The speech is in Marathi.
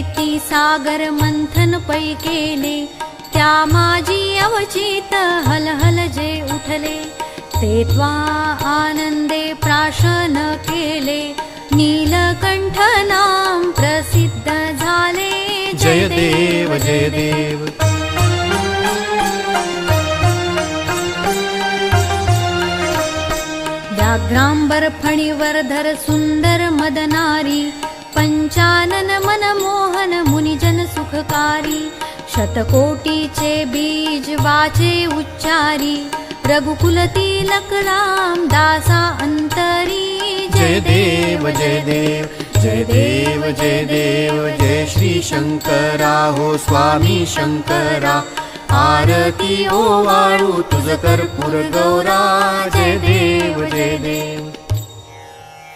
तेती सागर मंथन पै केले, त्या माझी अवचित हलहल जे उठले, ते त्वा आनंदे प्राशन केले, नीलकंठ नाम प्रसिद्ध झाले। जय देव जय देव। व्याघ्रांबर फणीवरधर सुंदर मदनारी, पंचानन मनमोहन मुनिजन सुखकारी, शतकोटीचे बीज वाचे उच्चारी, रघुकुल तिलक राम दासा अंतरी। जय देव जय देव जय देव जय देव। जय श्री शंकरा हो स्वामी शंकरा, आरती ओवाळू तुझ कर्पूर गौरा। जय देव जय देव।